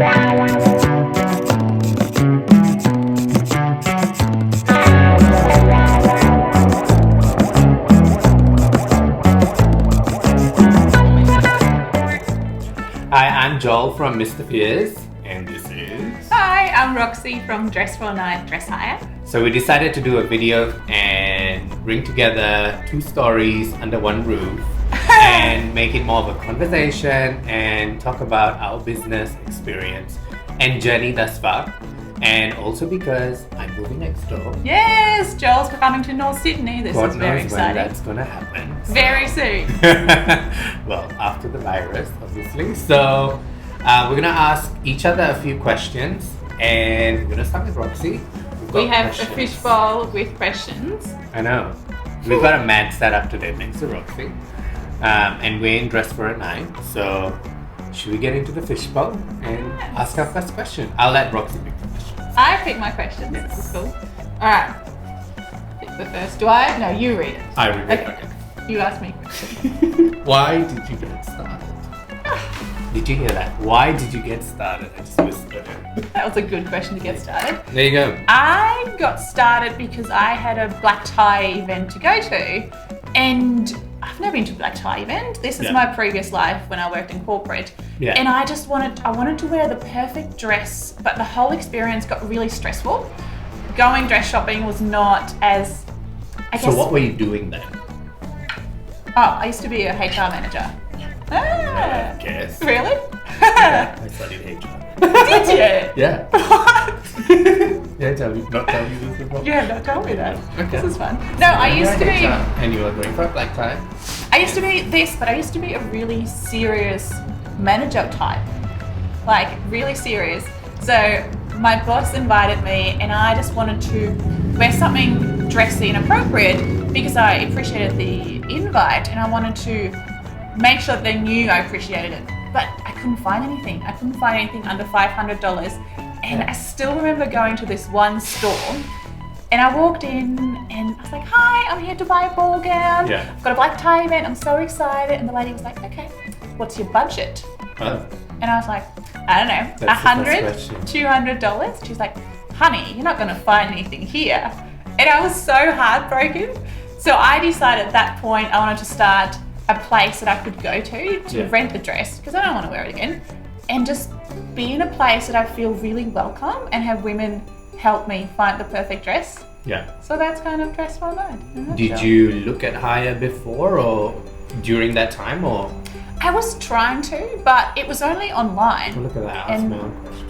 Hi, I'm Joel from Mr Fierce, and this is... Hi, I'm Roxy from Dress for a Night Dress Hire. So we decided to do a video and bring together two stories under one roof and make it more of a conversation and talk about our business experience and journey thus far. And also because I'm moving next door. Yes, Joel's coming to North Sydney. This God is very knows when exciting. that's gonna happen. Very soon. Well, after the virus, obviously. So we're gonna ask each other a few questions, and we're gonna start with Roxy. We have a fishbowl with questions. I know. We've got a mad setup today, thanks to Roxy. And we're in Dress for a Night. So should we get into the fishbowl and ask our first question? I'll let Roxy pick the question. I pick my questions. Yes. This is cool. Alright. Pick the first. Do I? No, you read it. I read it. Okay. You ask me questions. Why did you get started? Did you hear that? Why did you get started? I just whispered it. That was a good question to get started. There you go. I got started because I had a black tie event to go to, and I've never been to a black tie event. This is my previous life when I worked in corporate. Yeah. And I wanted to wear the perfect dress, but the whole experience got really stressful. Going dress shopping was not as, I guess. So what were you doing then? Oh, I used to be a HR manager. Ah, I guess. really? Yeah, I studied HR. Did you? Yeah. What? Yeah, tell me this before. You have not told me that. Okay. This is fun. No, I used to be. And you were going for a black tie? I used to be this, but I used to be a really serious manager type. Like, really serious. So, my boss invited me, and I just wanted to wear something dressy and appropriate because I appreciated the invite and I wanted to make sure that they knew I appreciated it. But I couldn't find anything. I couldn't find anything under $500. And I still remember going to this one store, and I walked in and I was like, hi, I'm here to buy a ball gown. Yeah. I've got a black tie event, I'm so excited. And the lady was like, okay, what's your budget? Huh? And I was like, I don't know, That's the $100, first $200? She's like, honey, you're not gonna find anything here. And I was so heartbroken. So I decided at that point I wanted to start a place that I could go to rent the dress, because I don't want to wear it again, and just be in a place that I feel really welcome and have women help me find the perfect dress. Yeah. So that's kind of Dress for a Night. Did you look at hire before or during that time or? I was trying to, but it was only online. Oh, look at that, ask my own question.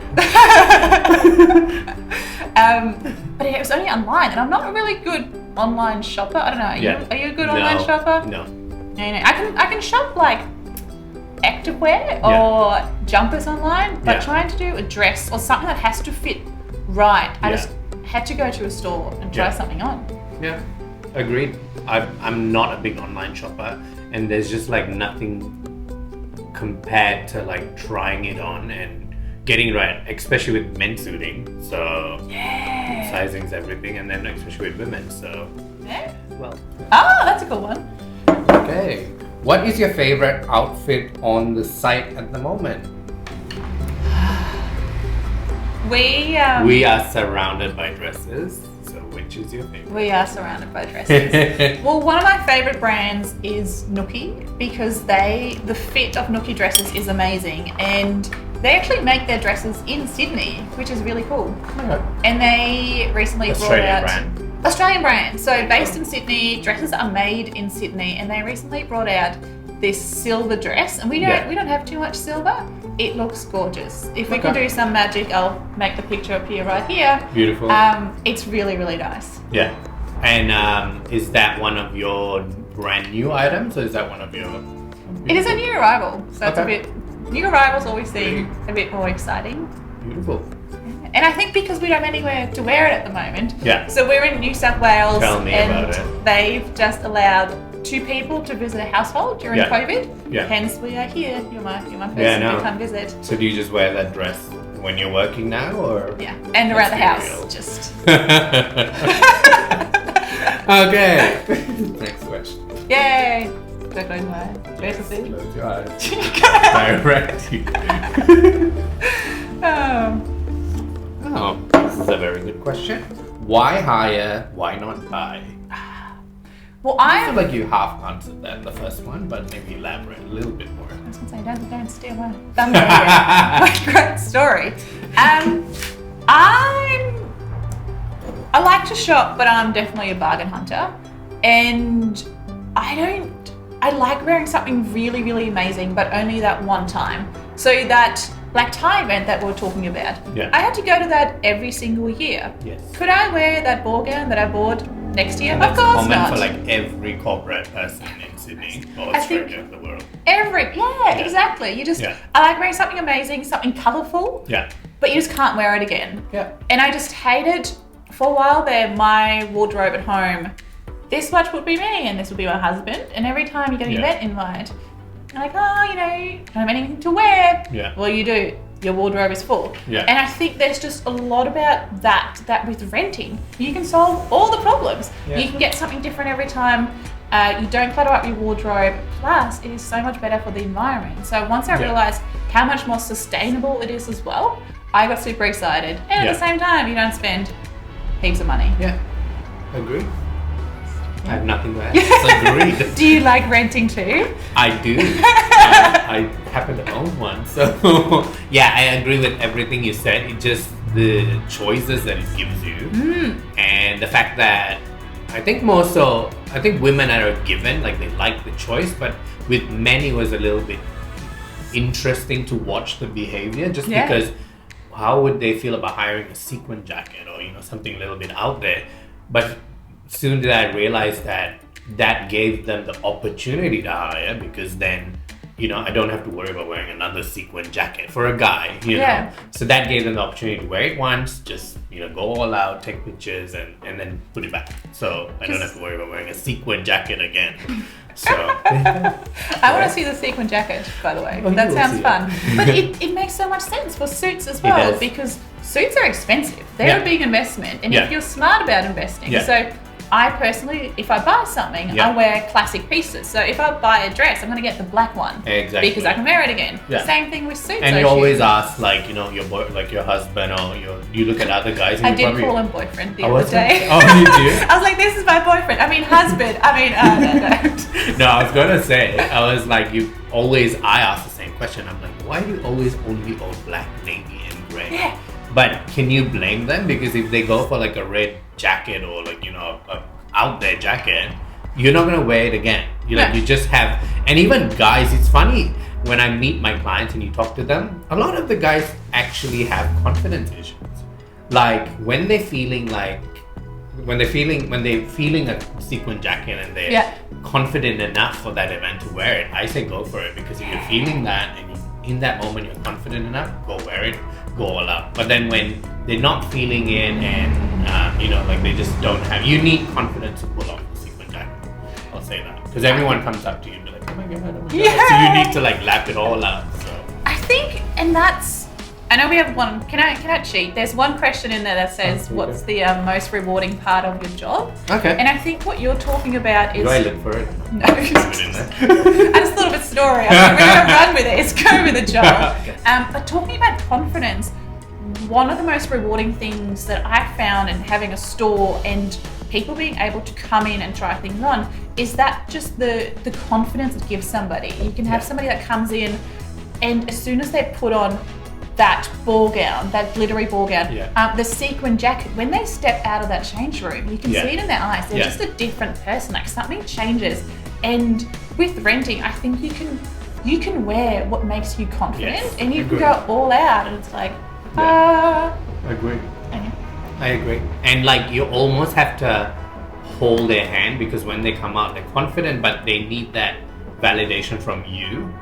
But it was only online, and I'm not a really good online shopper. I don't know. Are you a good online shopper? No. No. I can shop like activewear or jumpers online, but trying to do a dress or something that has to fit right, I just had to go to a store and try something on. Yeah, agreed. I'm not a big online shopper, and there's just like nothing compared to like trying it on and getting it right, especially with men's suiting. So sizing's everything, and then especially with women. So well. Oh, that's a cool one. Okay. What is your favorite outfit on the site at the moment? We are surrounded by dresses. So which is your favorite? We are surrounded by dresses. Well, one of my favorite brands is Nookie, because the fit of Nookie dresses is amazing, and they actually make their dresses in Sydney, which is really cool. Okay. And they recently brought out Australian brand. So based in Sydney, dresses are made in Sydney, and they recently brought out this silver dress, and we don't have too much silver. It looks gorgeous. If we can do some magic, I'll make the picture appear right here. Beautiful. It's really, really nice. Yeah. And is that one of your brand new items, or is that one of your? It is a new arrival, so it's a bit. New arrivals always seem a bit more exciting. Beautiful. And I think because we don't have anywhere to wear it at the moment. Yeah. So we're in New South Wales. Tell me about it. They've just allowed 2 people to visit a household during COVID. Yeah. Hence we are here. You're my person to come visit. So do you just wear that dress when you're working now, or? Yeah. And around the house, just. Okay. Next question. Yay. Do I close my eyes? Close your eyes. Direct you. was a very good question. Why hire? Why not buy? Well, I feel like you half answered that in the first one, but maybe elaborate a little bit more. I was going to say, don't steal my thunder here. My great story. I like to shop, but I'm definitely a bargain hunter. And I like wearing something really, really amazing, but only that one time. So that black tie event that we're talking about, I had to go to that every single year. Yes. Could I wear that ball gown that I bought next year? And of course common not. for like every corporate person in Sydney or Australia in the world. Exactly. I like wearing something amazing, something colourful. Yeah. But you just can't wear it again. Yeah. And I just hated, for a while there, my wardrobe at home. This much would be me and this would be my husband. And every time you get an event invite, you're like, oh, don't have anything to wear. Yeah. Well, you do. Your wardrobe is full. Yeah. And I think there's just a lot about that with renting, you can solve all the problems. Yeah. You can get something different every time. You don't clutter up your wardrobe. Plus, it is so much better for the environment. So once I realized how much more sustainable it is as well, I got super excited. And at the same time, you don't spend heaps of money. Yeah. Agree. I have nothing to add. Agreed. Do you like renting too? I do. I happen to own one. So, yeah, I agree with everything you said. It's just the choices that it gives you. And the fact that I think women are given, like they like the choice, but with men it was a little bit interesting to watch the behavior just because how would they feel about hiring a sequin jacket or something a little bit out there. But soon did I realize that gave them the opportunity to hire, because then I don't have to worry about wearing another sequin jacket for a guy, know. So that gave them the opportunity to wear it once, just go all out, take pictures and then put it back. So I don't have to worry about wearing a sequin jacket again. So I want to see the sequin jacket, by the way. That sounds fun. But it makes so much sense for suits as well, because suits are expensive. They're a big investment. And if you're smart about investing. So I personally, if I buy something, I wear classic pieces. So if I buy a dress, I'm going to get the black one. Exactly. Because I can wear it again. Same thing with suits. And you always ask, your husband or you look at other guys. I did call him boyfriend the other day. Oh, you do? I was like, this is my boyfriend. I mean, husband. No. No, I was going to say, I was like, I ask the same question. I'm like, why do you always only own black, navy, and gray? Yeah. But can you blame them? Because if they go for like a red jacket or a out there jacket, you're not gonna wear it again. You just have, and even guys, it's funny when I meet my clients and you talk to them, a lot of the guys actually have confidence issues. Like when they're feeling a sequin jacket and they're confident enough for that event to wear it, I say go for it, because if you're feeling that and in that moment you're confident enough, go wear it, go all out. But then when they're not feeling it and they just don't have, you need confidence to pull off the sequin jacket. I'll say that, because everyone comes up to you and be like, oh my god, oh my god. So you need to lap it all out. So I think, and that's, I know we have one, can I cheat? There's one question in there that says, what's the most rewarding part of your job? Okay. And I think what you're talking about is... Do I look for it? No. I just thought of a story. I was like, we're going to run with it. It's go with the job. But talking about confidence, one of the most rewarding things that I found in having a store and people being able to come in and try things on is that just the confidence it gives somebody. You can have somebody that comes in and as soon as they put on that ball gown, that glittery ball gown, the sequin jacket, when they step out of that change room, you can see it in their eyes. They're just a different person. Like something changes. And with renting, I think you can wear what makes you confident, and you can go all out, and it's like, Agree. I agree. And you almost have to hold their hand, because when they come out, they're confident, but they need that validation from you,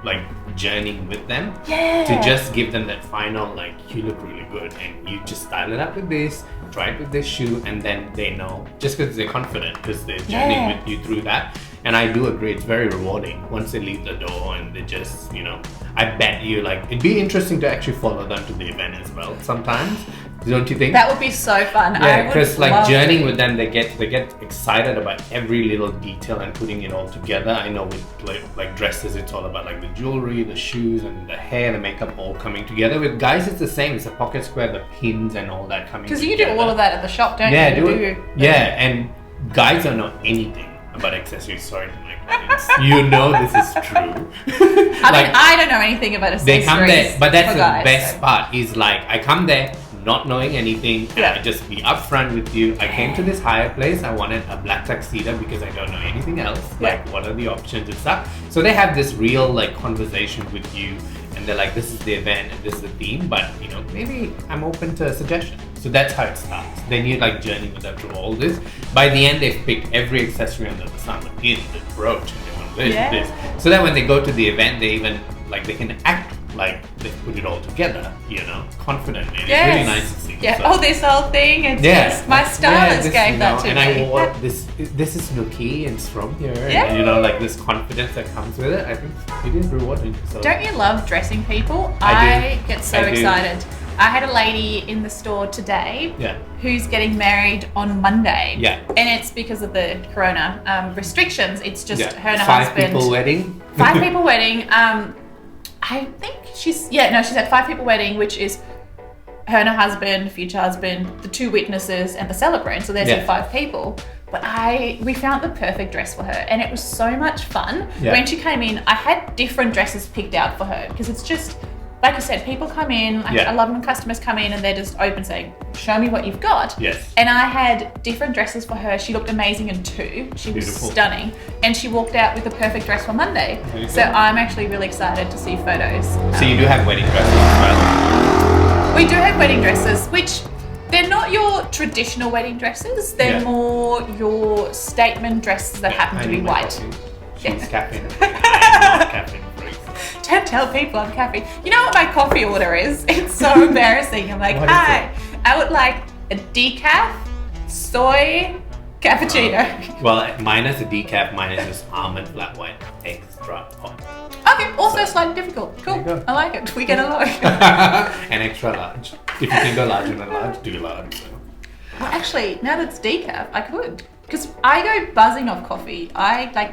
journeying with them, to just give them that final, you look really good, and you just style it up with this, try it with this shoe, and then they know, just because they're confident, because they're journeying with you through that. And I do agree, it's very rewarding once they leave the door and they just, I bet you, like, it'd be interesting to actually follow them to the event as well sometimes. Don't you think? That would be so fun. Yeah, because like journeying with them, they get excited about every little detail and putting it all together. I know with like dresses, it's all about like the jewelry, the shoes, and the hair, the makeup all coming together. With guys, it's the same. It's a pocket square, the pins, and all that coming together. Because you do all of that at the shop, don't you? Yeah, and guys don't know anything about accessories. Sorry to my audience. You know this is true. I don't know anything about accessories. They come there, but that's the guys, best part. Is like I come there not knowing anything, and I just be upfront with you. I came to this hire place. I wanted a black tuxedo because I don't know anything else. Like, what are the options and stuff? So they have this real like conversation with you, and they're like, "This is the event and this is the theme, but maybe I'm open to a suggestion." So that's how it starts. Then you like journey with them through all this. By the end, they've picked every accessory under the sun, the pin, the brooch, and they want this. So that when they go to the event, they even they can act like they put it all together, confidently. And it's really nice to see. Yeah. So. This whole thing. It's just my stylist gave that to and me. And I wore this is Nookie and it's from here. Yeah. And like this confidence that comes with it. I think it is rewarding. So. Don't you love dressing people? I get so excited. I had a lady in the store today who's getting married on Monday. Yeah. And it's because of the corona restrictions. It's just her and her husband. 5 people wedding? 5 people wedding. I think she's at 5 people wedding, which is her and her husband, future husband, the 2 witnesses, and the celebrant. So there's the 5 people. But we found the perfect dress for her, and it was so much fun. Yeah. When she came in, I had different dresses picked out for her because it's just, like you said, people come in. I love when customers come in and they're just open saying, "Show me what you've got." Yes. And I had different dresses for her. She looked amazing in 2. She was stunning, and she walked out with the perfect dress for Monday. So I'm actually really excited to see photos. So you do have wedding dresses as well? We do have wedding dresses, which they're not your traditional wedding dresses. They're more your statement dresses that happen to be white. She's caffeine. I'm not caffeine free. Don't tell people I'm caffeine. You know what my coffee order is? It's so embarrassing. I'm like, hi, I would like a decaf, soy, cappuccino. Well, mine is a decaf. Mine is just almond flat white, extra hot. Okay, also slightly difficult. Cool. I like it. We get along. And extra large. If you can go larger than large, do large. So. Well, actually, now that it's decaf, I could. Because I go buzzing off coffee.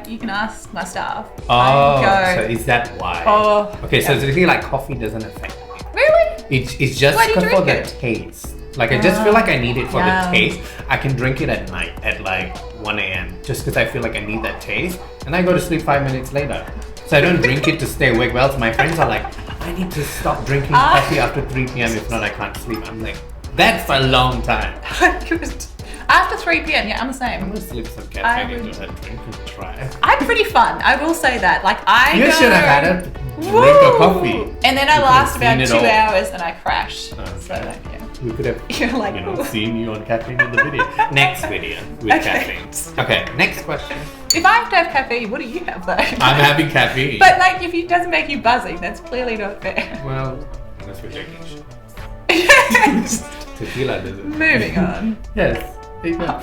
You can ask my staff. Oh, so is that why? Oh. Okay, so the thing like coffee doesn't affect me. Really? It's just for the taste. Like I just feel like I need it for the taste. I can drink it at night at like 1 a.m. just because I feel like I need that taste. And I go to sleep 5 minutes later. So I don't drink it to stay awake. Well, my friends are like, I need to stop drinking coffee after 3 p.m. If not, I can't sleep. I'm like, that's a long time. After 3 p.m, I'm the same. I'm gonna slip some caffeine into that drink and try. I'm pretty fun. I will say that. You should have had a drink of coffee. And then I last about 2 hours and I crash. Okay. So we could have seen you on caffeine in the video. Next video with caffeine. Okay, next question. If I have to have caffeine, what do you have though? I'm having caffeine. But if it doesn't make you buzzing, that's clearly not fair. Well, unless we're taking shots. Tequila doesn't. Moving on. Yes.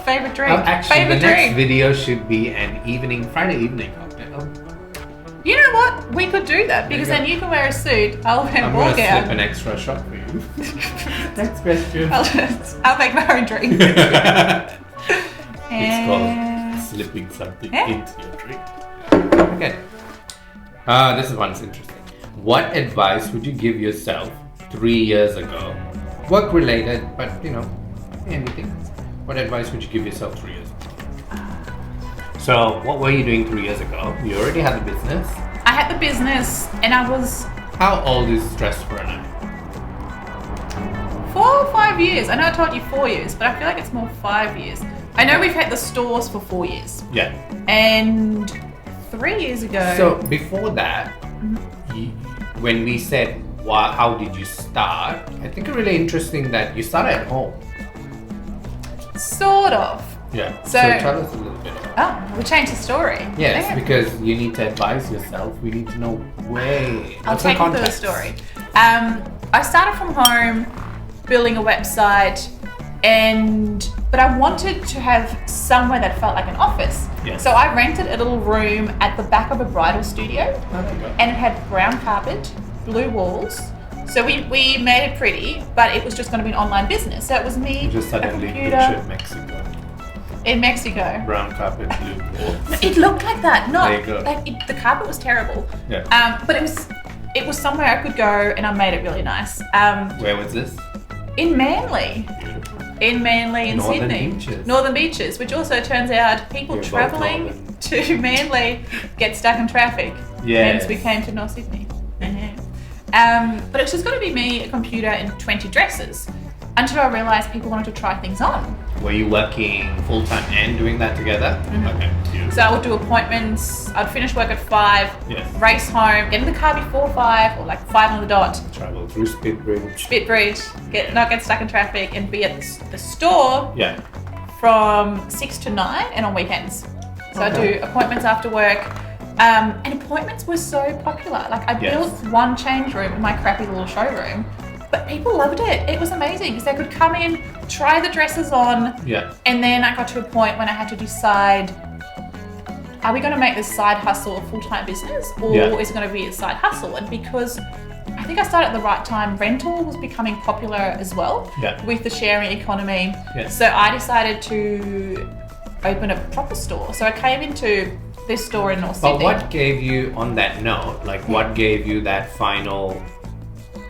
Favorite drink. Actually, the next video should be an Friday evening cocktail. You know what? We could do that because then you can wear a suit. I'll wear a ball gown. I'm gonna slip an extra shot for you. Next question. I'll make my own drink. It's called slipping something into your drink. Okay. This one's interesting. What advice would you give yourself 3 years ago? Work related, but anything. What advice would you give yourself 3 years ago? So, what were you doing 3 years ago? You already had the business. I had the business, and I was. How old is Dress for a Night? 4 or 5 years. I know I told you 4 years, but I feel like it's more 5 years. I know we've had the stores for 4 years. Yeah. And 3 years ago. So before that, when we said how did you start, I think it's really interesting that you started at home. Sort of. Yeah. So tell us a little bit about that. We changed the story. Yes, because you need to advise yourself. We need to know I'll take you through the story. I started from home, building a website, and but I wanted to have somewhere that felt like an office. Yes. So I rented a little room at the back of a bridal studio, and it had brown carpet, blue walls. So we made it pretty, but it was just going to be an online business. So it was me, You just a suddenly computer pictured Mexico. in Mexico. Brown carpet, blue walls. It looked like that. No, There you go. like the carpet was terrible. Yeah. But it was somewhere I could go, and I made it really nice. Where was this? In Manly. Beautiful. In Manly, in Northern Sydney. beaches. Northern Beaches, which also turns out people You're both travelling northern. to Manly get stuck in traffic. Yes. Hence we came to North Sydney. But it was just going to be me, a computer, and 20 dresses. Until I realised people wanted to try things on. Were you working full time and doing that together? Okay. Beautiful. So I would do appointments, I'd finish work at 5, Yes. race home, get in the car before 5, or like 5 on the dot, Travel through Spitbridge. Spitbridge, not get stuck in traffic, and be at the store Yeah. from 6 to 9 and on weekends. So Okay. I do appointments after work. And appointments were so popular. Like I Yes. built one change room in my crappy little showroom, but people loved it. It was amazing because they could come in, try the dresses on, Yeah. and then I got to a point when I had to decide, are we going to make this side hustle a full-time business, or Yeah. is it going to be a side hustle? And because I think I started at the right time, rental was becoming popular as well Yeah. with the sharing economy. Yes. So I decided to open a proper store. So I came into this store in North But Sydney. what gave you, on that note, like what gave you that final,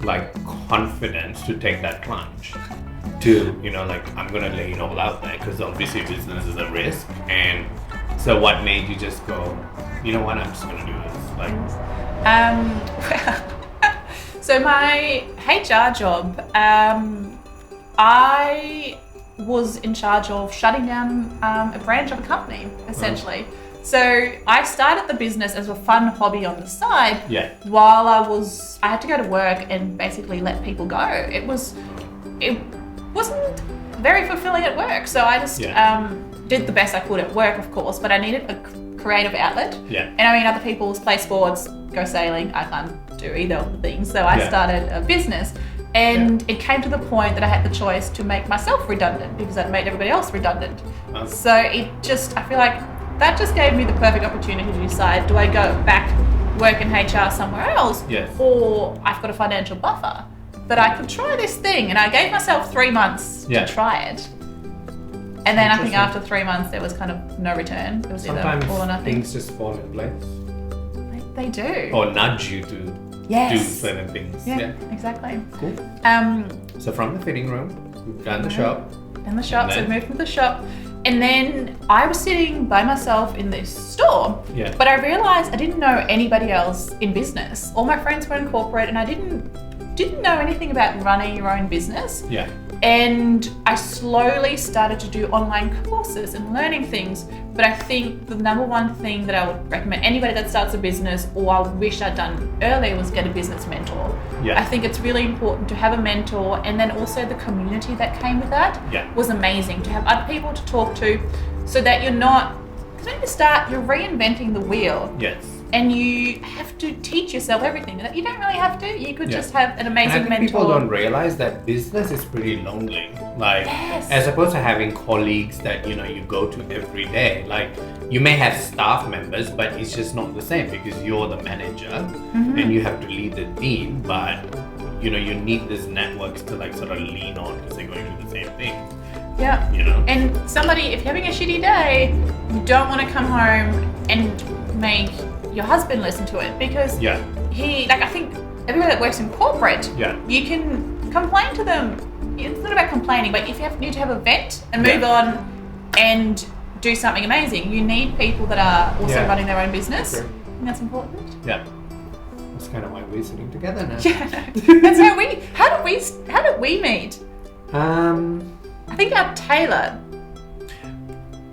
like, confidence to take that plunge? To, you know, like, I'm gonna lay it all out there, because obviously business is a risk. And so what made you just go, you know what, I'm just gonna do this? Like, So my HR job, I was in charge of shutting down a branch of a company, essentially. So I started the business as a fun hobby on the side. Yeah. While I had to go to work and basically let people go. It wasn't very fulfilling at work. So I just did the best I could at work, of course, but I needed a creative outlet. Yeah. And I mean, other people play sports, go sailing. I can't do either of the things. So I started a business. And it came to the point that I had the choice to make myself redundant because I'd made everybody else redundant. So I feel like that just gave me the perfect opportunity to decide, do I go back, work in HR somewhere else? Yes. Or I've got a financial buffer that I could try this thing. And I gave myself 3 months to try it. And then I think after 3 months, there was kind of no return. It was sometimes either all or nothing. things just fall in place. They do. Or nudge you to do certain things. Yeah, exactly. Cool. So from the fitting room, we've done the shop. In the shop, And so then? moved to the shop. And then I was sitting by myself in this store, Yeah. but I realized I didn't know anybody else in business. All my friends were in corporate and I didn't know anything about running your own business. Yeah. And I slowly started to do online courses and learning things. But I think the number one thing that I would recommend anybody that starts a business, or I wish I'd done earlier, was get a business mentor. Yeah. I think it's really important to have a mentor, and then also the community that came with that was amazing, to have other people to talk to, so that you're not, because when you start, you're reinventing the wheel. Yes. And you have to teach yourself everything. You don't really have to. You could Yeah. just have an And amazing I think mentor. people don't realize that business is pretty lonely. Like, as opposed to having colleagues that, you know, you go to every day. Like, you may have staff members, but it's just not the same because you're the manager and you have to lead the team. But, you know, you need these networks to, like, sort of lean on because they're going through the same thing. Yeah. You know? And somebody, if you're having a shitty day, you don't want to come home and make your husband listen to it, because I think everybody that works in corporate, you can complain to them. It's not about complaining, but if you need to have a vent and move on and do something amazing, you need people that are also running their own business. Sure. I think that's important. Yeah. That's kind of why we're sitting together now. That's how did we meet? I think our tailor.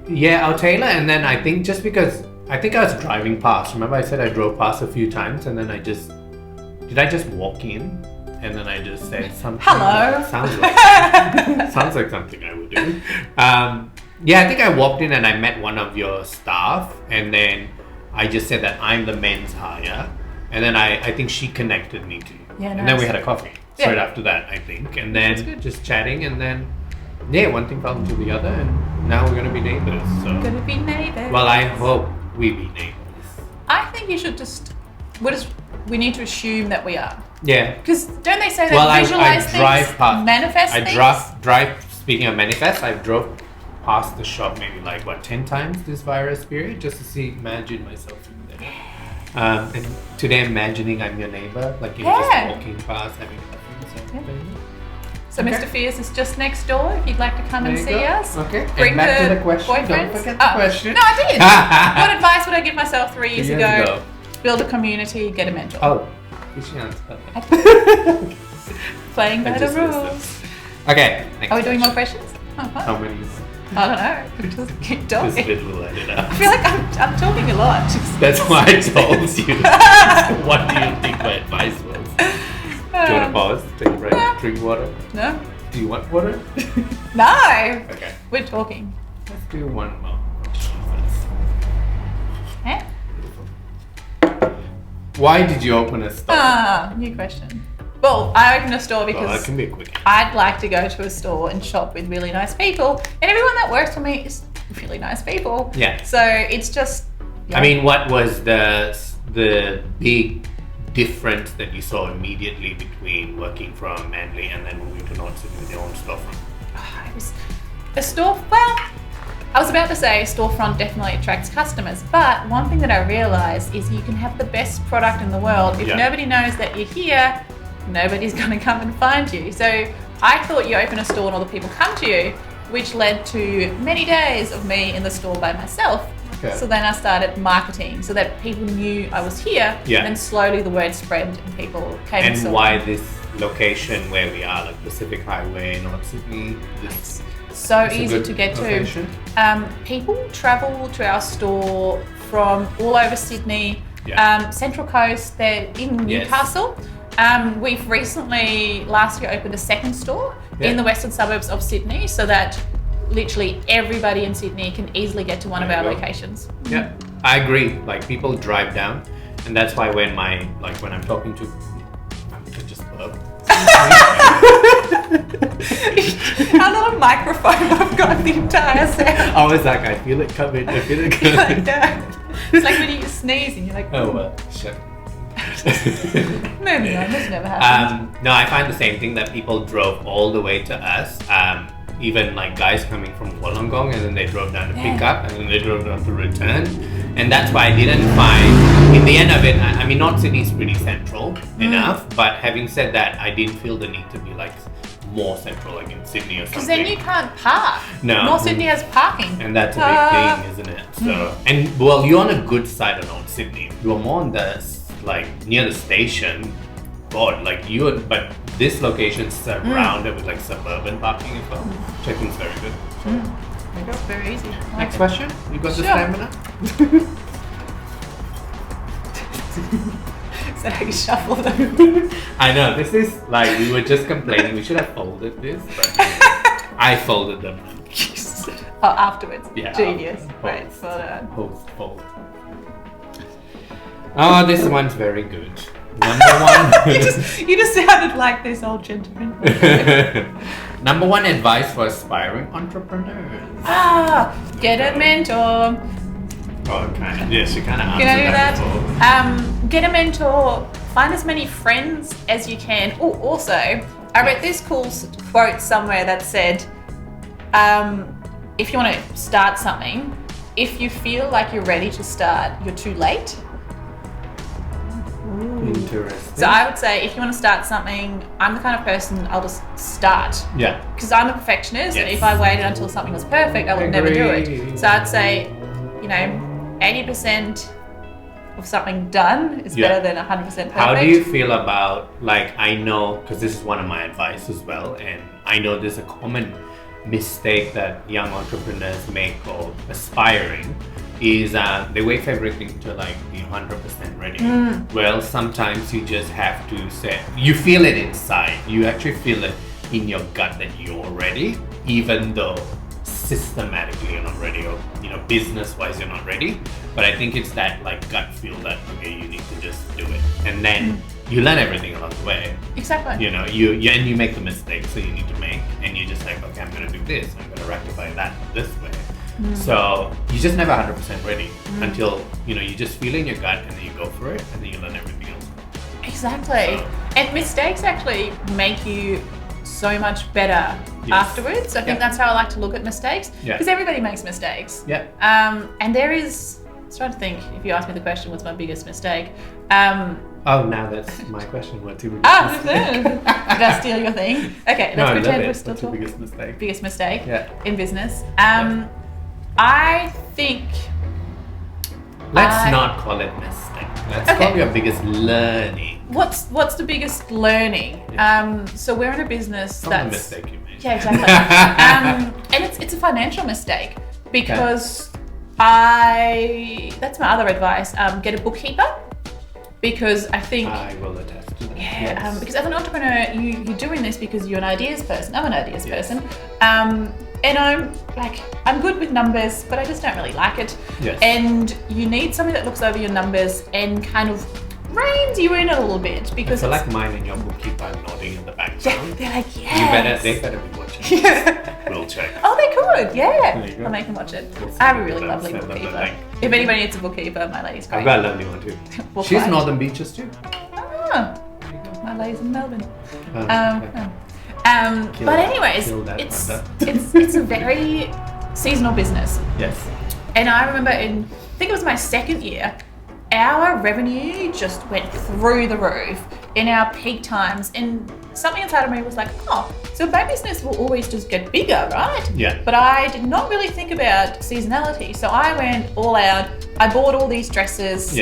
Yeah, our tailor, and then I think just because I was driving past. Remember I said I drove past a few times, and then did I just walk in and then I just said something? Hello. Sounds like something I would do. Yeah, I think I walked in and I met one of your staff, and then I just said that I'm the men's hire, and then I think she connected me to you. Yeah, and then we nice. had a coffee straight after that, I think, and then just chatting, and then yeah, one thing fell into the other, and now we're gonna be neighbors. So, Gonna be neighbors. well, I hope we be neighbors. I think you should just. We need to assume that we are. Yeah. Because don't they say that Well, visualize I drive things, past. manifest I things? drive. Speaking of manifest, I drove past the shop maybe like 10 times this virus period just to imagine myself in there. And today I'm imagining I'm your neighbor, like you're just walking past, having coffee. So Okay. Mr Fierce is just next door. If you'd like to come and There see you go. us. Okay. Bring And back the to the question. boyfriends. Don't forget the question. No, I did. What advice would I give myself 3 years ago? Build a community, get a mentor. Oh, easy answer. Playing by the just missed rules. Okay. Next Are we doing more question. questions? Oh, fine. How many? I don't know. Just keep This talking. bit will edit I out. feel like I'm talking a lot. That's why I told you. What do you think my advice was? Do you want to pause? Take a break? Yeah. Drink water? No? Do you want water? No! Okay. We're talking. Let's do one more question first. Eh? Why did you open a store? New question. Well, I opened a store Well, that because can be a quick answer. I'd like to go to a store and shop with really nice people. And everyone that works for me is really nice people. Yeah. So it's just... I mean, what was the big difference that you saw immediately between working from Manly and then moving to North Sydney with your own storefront? It was a store... Well, I was about to say storefront definitely attracts customers, but one thing that I realized is you can have the best product in the world. If Yeah. nobody knows that you're here, nobody's going to come and find you. So I thought you open a store and all the people come to you, which led to many days of me in the store by myself. Okay. So then I started marketing so that people knew I was here. Yeah. And then slowly the word spread and people came and saw And why me. this location where we are, like Pacific Highway, North Sydney? This So it's a easy good to get location. to. People travel to our store from all over Sydney, Yeah. Central Coast, they're in Yes. Newcastle. We've recently, last year, opened a second store in the western suburbs of Sydney so that literally everybody in Sydney can easily get to one of There our you go. locations. Yeah, I agree. Like people drive down, and that's why when I'm talking to, I'm just burp. How little microphone I've got the entire sound. I was like, I feel it coming. I feel it coming. Like that. It's like when you sneeze and you're like, Oh well, shit. moving on, this never happened. No, I find the same thing that people drove all the way to us. Even like guys coming from Wollongong and then they drove down to pick up and then they drove down to return. And that's why I didn't find, in the end of it, I mean, North Sydney is pretty central enough, but having said that, I didn't feel the need to be like more central, like in Sydney or something. Because then you can't park. No. North Sydney has parking. And that's a big thing, isn't it? So, and well, you're on a good side of North Sydney. You're more on the like near the station. God, like but this location's surrounded with like suburban parking as well, which I think is very good. So, Very easy. next question. You got the Sure. stamina? So I shuffle them. I know this is like we were just complaining. We should have folded this, but I folded them. Oh, afterwards. Yeah, Genius. afterwards. Great. Well done. Post fold. Oh, this one's very good. Number one. You just sounded like this old gentleman. Number one advice for aspiring entrepreneurs. Get a mentor. Oh, kind of. Yes, you kind of answered Can I do that that? before. Get a mentor. Find as many friends as you can. Oh, also, I read this cool quote somewhere that said, if you want to start something, if you feel like you're ready to start, you're too late. Interesting. So I would say if you want to start something, I'm the kind of person I'll just start. Yeah. Because I'm a perfectionist, and Yes. if I waited until something was perfect, I would never do Agree. it. So I'd say, 80% of something done is better than 100% perfect. How do you feel about, like, I know, because this is one of my advice as well, and I know there's a common mistake that young entrepreneurs make or aspiring is they wait for everything to like be 100% ready. Well, sometimes you just have to say, you feel it inside. You actually feel it in your gut that you're ready, even though systematically you're not ready, or business-wise you're not ready. But I think it's that like gut feel that okay, you need to just do it, and then you learn everything along the way. Exactly. You make the mistakes that you need to make, and you're just like, okay, I'm gonna do this. I'm going to rectify that this way. So you just never 100% ready until, you know, you just feel in your gut and then you go for it and then you learn everything else. Exactly. So, and mistakes actually make you so much better afterwards. I think that's how I like to look at mistakes. Because everybody makes mistakes. Yeah. And there is, I was trying to think, if you ask me the question, what's my biggest mistake? Oh, now that's my question. What's your biggest mistake? Did I steal your thing? Okay, let's pretend we're still What's your talking. biggest mistake? Biggest mistake Yeah. in business. I think... Let's not call it mistake. Let's call your biggest learning. What's the biggest learning? So we're in a business Not a mistake you made. Yeah, exactly. And it's a financial mistake because that's my other advice. Get a bookkeeper because I think I will attest to that. yeah, because as an entrepreneur, you're doing this because you're an ideas person. I'm an ideas person. And I'm good with numbers, but I just don't really like it. Yes. And you need somebody that looks over your numbers and kind of reins you in a little bit because I feel like mine and your bookkeeper are nodding in the background. yeah, they're like, yes. They better be watching this. We'll check. Oh, they could, yeah. There you go. I'll make them watch it. We'll I have a see really what lovely else. bookkeeper. If anybody needs a bookkeeper, my lady's great. I've got a lovely one too. We'll She's find. Northern Beaches too. Ah, my lady's in Melbourne. Okay. But anyways, kill that it's a very seasonal business. Yes. And I remember I think it was my second year, our revenue just went through the roof in our peak times. And something inside of me was like, oh, so my business will always just get bigger, right? Yeah. But I did not really think about seasonality. So I went all out. I bought all these dresses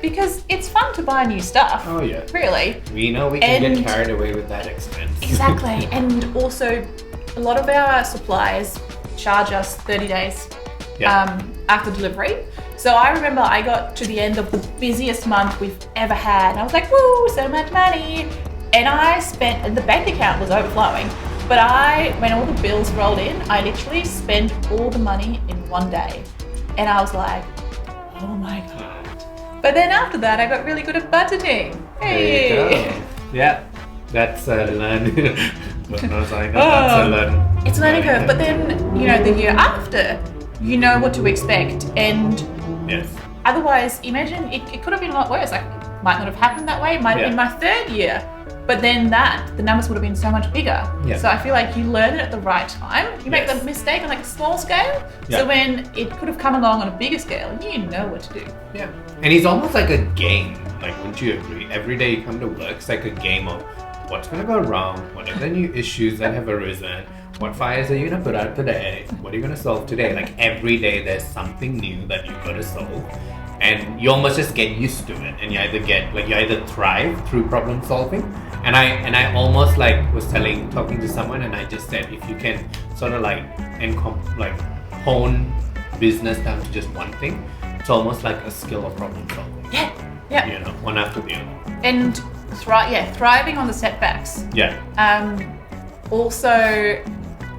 because it's fun to buy new stuff. Oh yeah. Really. We know we can get carried away with that expense. Exactly. And also, a lot of our suppliers charge us 30 days after delivery. So I remember I got to the end of the busiest month we've ever had. And I was like, woo, so much money. And I spent, and the bank account was overflowing. But when all the bills rolled in, I literally spent all the money in one day. And I was like, oh my God. But then after that, I got really good at budgeting. Hey. There you go. Yeah. That's a learn. That's a learn. It's a learning curve. But then, you know, the year after, you know what to expect. And Yes. otherwise, imagine it could have been a lot worse. Like, it might not have happened that way. It might have been my third year. But then the numbers would have been so much bigger. Yeah. So I feel like you learn it at the right time. You make the mistake on like a small scale. Yeah. So when it could have come along on a bigger scale, you know what to do. Yeah. And it's almost like a game. Like, wouldn't you agree? Every day you come to work, it's like a game of what's going to go wrong, what are the new issues that have arisen, what fires are you going to put out today, what are you going to solve today? Like, every day there's something new that you've got to solve. And you almost just get used to it, and you either thrive through problem solving. And I almost was talking to someone, and I just said, if you can sort of hone business down to just one thing, it's almost like a skill of problem solving. Yeah. You know, one after the other. And thriving on the setbacks. Yeah. Also,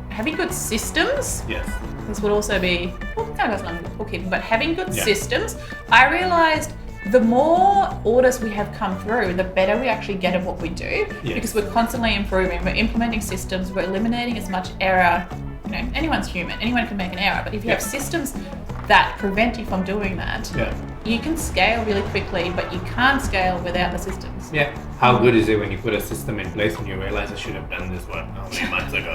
having good systems. Yes. This would also be, kind of goes along with bookkeeping, but having good systems. I realized the more orders we have come through, the better we actually get at what we do, because we're constantly improving. We're implementing systems. We're eliminating as much error. You know, anyone's human. Anyone can make an error. But if you have systems that prevent you from doing that, you can scale really quickly, but you can't scale without the systems. Yeah. How good is it when you put a system in place and you realize I should have done this many months ago?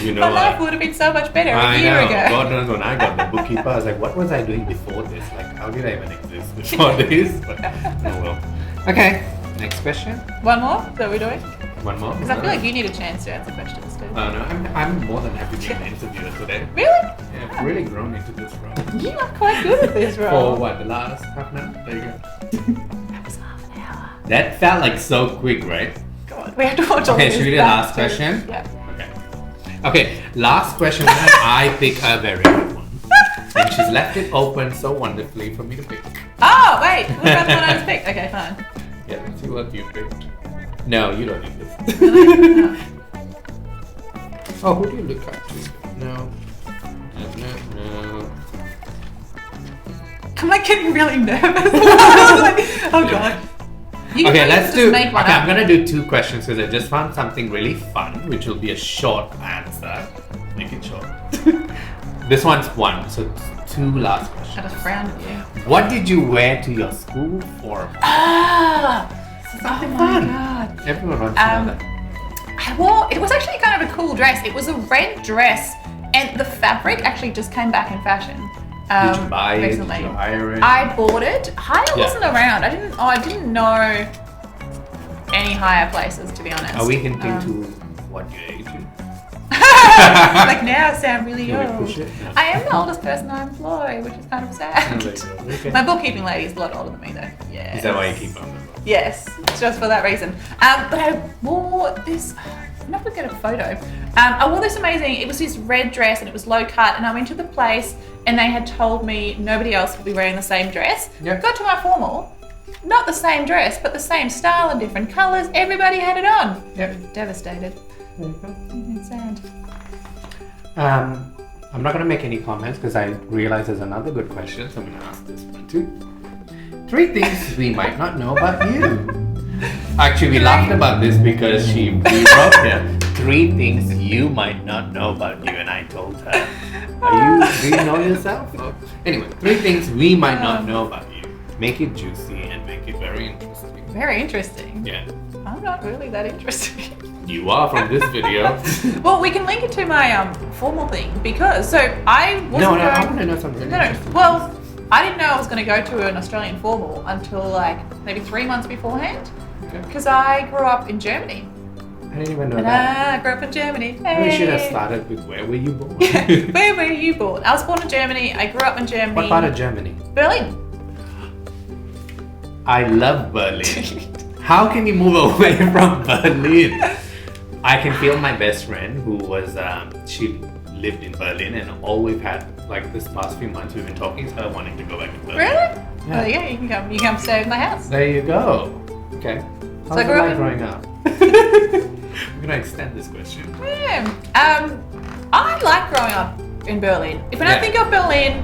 You know, my life would have been so much better a year ago. God knows when I got the bookkeeper, I was like, what was I doing before this? Like, how did I even exist before this? But, oh well. Okay, next question. One more that we're doing? One more? Because I feel like you need a chance to answer questions too. Oh no, I'm more than happy to be an interviewer today. Really? Yeah, I've really grown into this role. You are quite good at this role. For what, the last half an hour? There you go. That was half an hour. That felt like so quick, right? God, we have to watch all Okay, this should we do the back last too. question? Yeah. Okay, last question. I pick a very good one. And she's left it open so wonderfully for me to pick. Oh, wait. What about the one I just picked? Okay, fine. Yeah, let's see what you picked. No, you don't need this. No. Oh, who do you look up to? No. No. I'm like getting really nervous. I was like, oh God. You Okay, can let's just do. make one Okay, up. I'm gonna do 2 questions because I just found something really fun, which will be a short answer. Make it short. This one's 1, so 2 last I questions. just frowned at you. What did you wear to your school form? Something fun. Oh my god. Everyone wants to know that. It was actually kind of a cool dress. It was a red dress, and the fabric actually just came back in fashion. Did you buy it? Recently. Did you hire it? I bought it. Hire Yeah. wasn't around. I didn't know any higher places, to be honest. Are we hinting to what your age is? Like now I sound really Can we old. push it? No. I am the oldest person I employ, which is kind of sad. Okay. My bookkeeping lady is a lot older than me though. Yeah. Is that why you keep on? Yes, just for that reason. But I wore this. I'm not gonna get a photo. I wore this amazing. It was this red dress and it was low cut. And I went to the place and they had told me nobody else would be wearing the same dress. Yeah. Got to my formal, not the same dress, but the same style and different colours. Everybody had it on. Yep. Devastated. There you go. It's sad. I'm not going to make any comments because I realize there's another good question, so I'm going to ask this one too. 3 things we might not know about you. Actually, we laughed about this because we wrote here 3 things you might not know about you, and I told her, do you know yourself? Oh. Anyway, 3 things we might not know about you. Make it juicy and make it very interesting. Very interesting. Yeah. I'm not really that interesting. You are from this video. Well, we can link it to my formal thing because I wasn't No, going. I want to know something. No. Well, I didn't know I was going to go to an Australian formal until like maybe 3 months beforehand Okay. because I grew up in Germany. I didn't even know And that. I grew up in Germany. We Hey. should have started with where were you born? Where were you born? I was born in Germany. I grew up in Germany. What part of Germany? Berlin. I love Berlin. How can you move away from Berlin? I can feel my best friend who was, she lived in Berlin, and all we've had, like this past few months, we've been talking to her wanting to go back to Berlin. Really? Yeah. Well, yeah, you can come stay at my house. There you go. Okay. How's I it grew up like in- growing up? We're going to extend this question. Yeah. I like growing up in Berlin. When I Yeah. think of Berlin,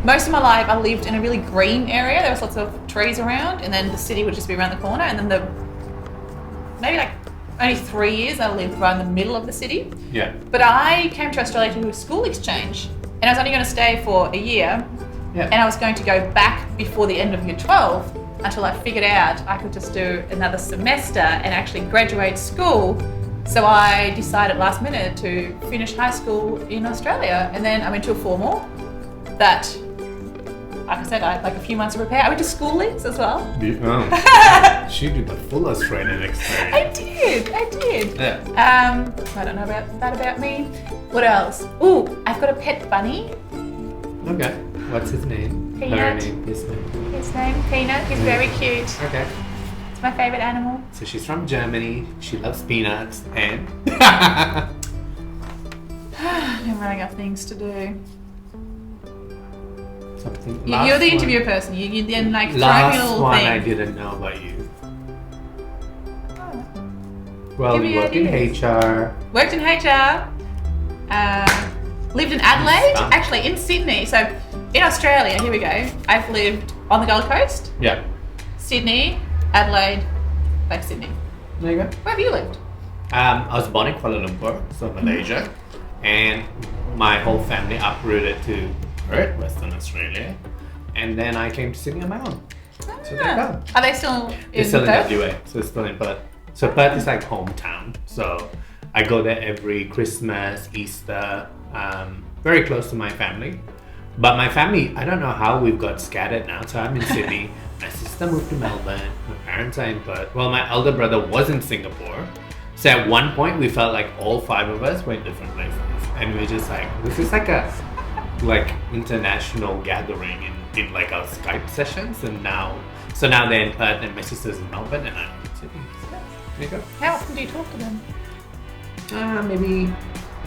most of my life I lived in a really green area. There was lots of trees around, and then the city would just be around the corner. And then maybe like only 3 years I lived right in the middle of the city. Yeah. But I came to Australia to do a school exchange, and I was only going to stay for a year, Yeah. and I was going to go back before the end of year 12 until I figured out I could just do another semester and actually graduate school. So I decided last minute to finish high school in Australia, and then I went to a formal that, like I said, I had like a few months of repair. I went to school links as well. She did the full Australian experience. I did. Yeah. I don't know about that about me. What else? Ooh, I've got a pet bunny. Okay. What's his name? Her Peanut. name, his name. His name Peanut. He's very cute. Okay. It's my favorite animal. So she's from Germany. She loves peanuts and. I'm running out of things to do. Something. You're the interview person. You then like throw me a Last little one thing. I didn't know about you. Oh. Well, Give you me worked in ideas. HR. Worked in HR. Lived in Adelaide, Fun. actually in Sydney. So in Australia, here we go. I've lived on the Gold Coast, Yeah. Sydney, Adelaide, back to Sydney. There you go. Where have you lived? I was born in Kuala Lumpur, so Malaysia, and my whole family uprooted to Perth, Western Australia, and then I came to Sydney on my own. So there you go. Are they still in It's still Perth? in WA, so it's still in Perth. So Perth is like hometown. So I go there every Christmas, Easter, very close to my family. But my family, I don't know how we've got scattered now. So I'm in Sydney. My sister moved to Melbourne. My parents are in Perth. Well, my elder brother was in Singapore. So at one point we felt like all 5 of us were in different places. And we were just like, this is like a international gathering in like our Skype sessions. And now they're in Perth and my sister's in Melbourne and I'm in Sydney. So there you go. How often do you talk to them? Maybe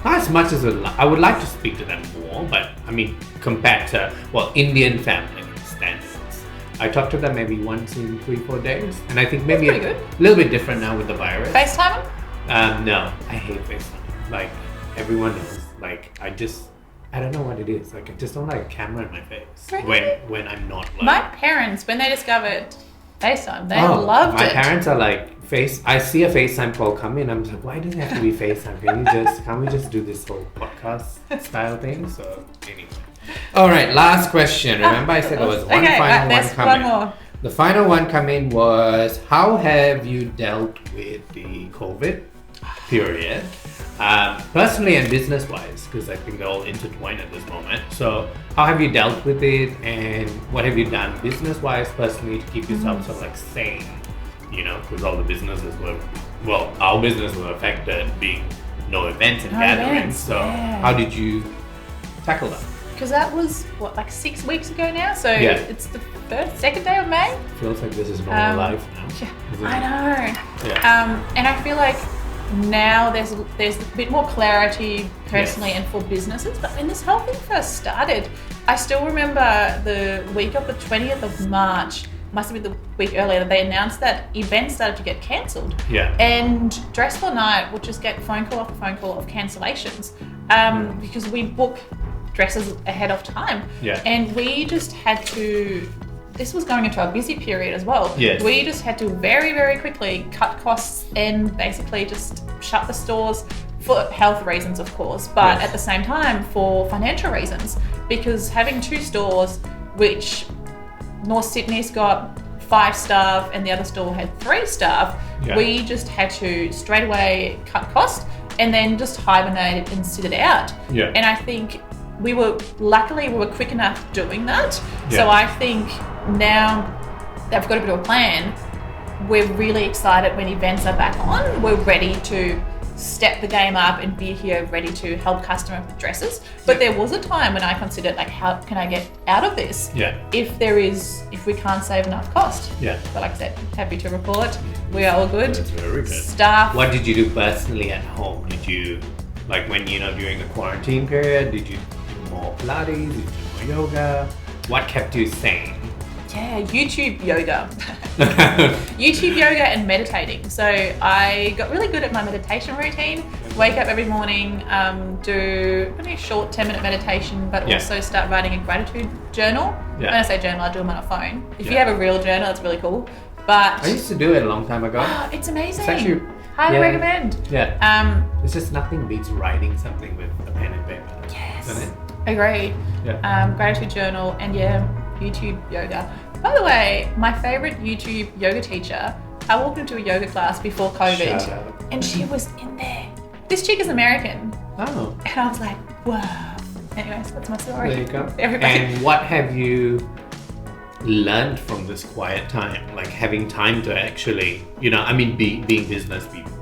not as much as I would like to speak to them more, but I mean, compared to, well, Indian family standards, I talk to them maybe once in 3-4 days, and I think maybe That's a pretty good. little bit different now with the virus. FaceTime them? No, I hate FaceTime. Like, everyone knows. Like, I don't know what it is. Like, I just don't like a camera in my face Really? when I'm not like. My parents, when they discovered FaceTime. They loved my it. parents are like, I see a FaceTime call come in. I'm like, why does it have to be FaceTime? Can't we just do this whole podcast style thing? So anyway. All right, last question. Remember I said there was one final one coming. One more. The final one coming was, how have you dealt with the COVID period? Personally and business-wise, because I think they're all intertwined at this moment. So how have you dealt with it, and what have you done business-wise, personally, to keep yourself sort of like sane? You know, because all the businesses our business was affected, being no events and gatherings. So how did you tackle that? Because that was, like 6 weeks ago now? So it's the second day of May? Feels like this is normal life now. Yeah, I know. Yeah. And I feel like now there's a bit more clarity personally and for businesses. But when this whole thing first started, I still remember the week of the 20th of March, must have been the week earlier, that they announced that events started to get cancelled. Yeah. And Dress for Night would just get phone call after phone call of cancellations because we book dresses ahead of time. Yeah. And we just had to, this was going into our busy period as well. Yes. We just had to very, very quickly cut costs and basically just shut the stores for health reasons, of course, but at the same time for financial reasons, because having 2 stores, which North Sydney's got 5 staff and the other store had 3 staff, we just had to straight away cut cost and then just hibernate and sit it out. Yeah. And I think luckily we were quick enough doing that. Yeah. So I think now that we've got a bit of a plan, we're really excited when events are back on. We're ready to step the game up and be here ready to help customers with dresses. But there was a time when I considered, like, how can I get out of this if we can't save enough cost. Yeah. But like I said, happy to report we are all good. That's very good. Staff. What did you do personally at home? Did you, like, when during the quarantine period, did you do more Pilates? Did you do more yoga? What kept you sane? Yeah, YouTube yoga. YouTube yoga and meditating. So I got really good at my meditation routine. Wake up every morning, do a short 10-minute meditation, but also start writing a gratitude journal. Yeah. When I say journal, I do them on a phone. If you have a real journal, it's really cool. But I used to do it a long time ago. Oh, it's amazing. It's actually highly recommend. Yeah. It's just nothing beats writing something with a pen and paper. Yes. Isn't it? Agree. Yeah. Gratitude journal and YouTube yoga. By the way, my favorite YouTube yoga teacher, I walked into a yoga class before COVID and she was in there. This chick is American. Oh. And I was like, wow. Anyways, that's my story. There you go. Everybody. And what have you learned from this quiet time? Like having time to actually, being business people.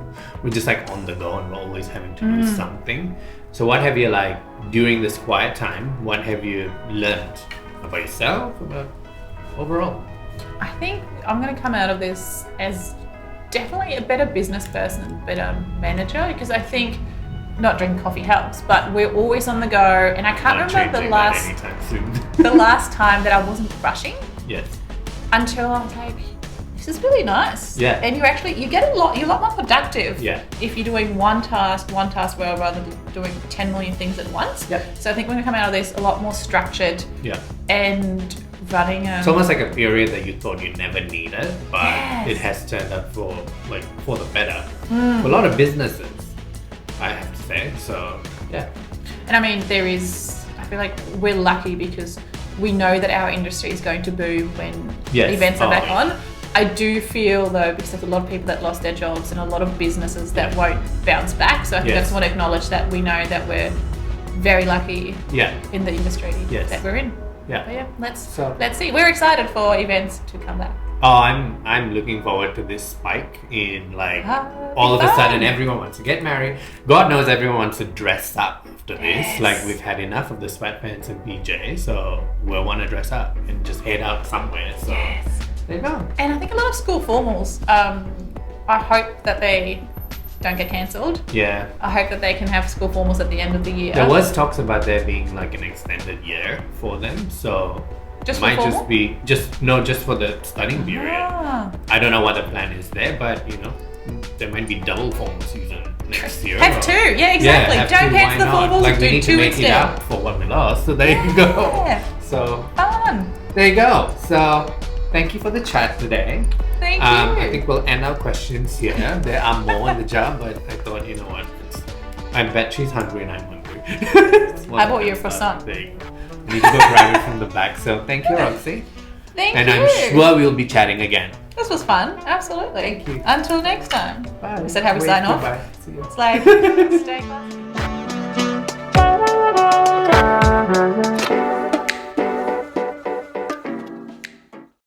We're just like on the go and we're always having to do something. So what have you, like, during this quiet time, what have you learned about yourself, about overall? I think I'm going to come out of this as definitely a better business person, better manager, because I think not drinking coffee helps, but we're always on the go. And I can't remember the last time that I wasn't rushing. Yes. Until I was like, this is really nice. Yeah. And you get you're a lot more productive. Yeah. If you're doing one task well rather than doing 10 million things at once. Yep. So I think we're going to come out of this a lot more structured. Yeah. And running it's almost like a period that you thought you never needed, but it has turned out for the better. For a lot of businesses, I have to say. So yeah. And I mean, I feel like we're lucky because we know that our industry is going to boom when events are back on. I do feel though, because there's a lot of people that lost their jobs and a lot of businesses that won't bounce back. So I think I just want to acknowledge that we know that we're very lucky in the industry that we're in. Yeah. But let's see. We're excited for events to come back. Oh, I'm looking forward to this spike in all of a sudden everyone wants to get married. God knows everyone wants to dress up after this. Like we've had enough of the sweatpants and PJ, so we'll want to dress up and just head out somewhere. So there you go. And I think a lot of school formals, I hope that they don't get cancelled. Yeah. I hope that they can have school formals at the end of the year. There was talks about there being like an extended year for them, so just might just be just for the studying period. I don't know what the plan is there, but there might be double formal season next year. Have 2, yeah, exactly. Don't cancel the formals. Like we need 2 to make it up for what we lost. So there you go. So fun. There you go. So thank you for the chat today. Thank you. I think we'll end our questions here. There are more in the jar, but I thought, you know what? I bet she's hungry and I'm hungry. I bought you a croissant. I need to go grab it from the back. So thank you, Roxy. Thank and you. I'm sure we'll be chatting again. This was fun. Absolutely. Thank you. Until next time. Bye. We said how we sign off. Goodbye. See you. It's like, stay classy.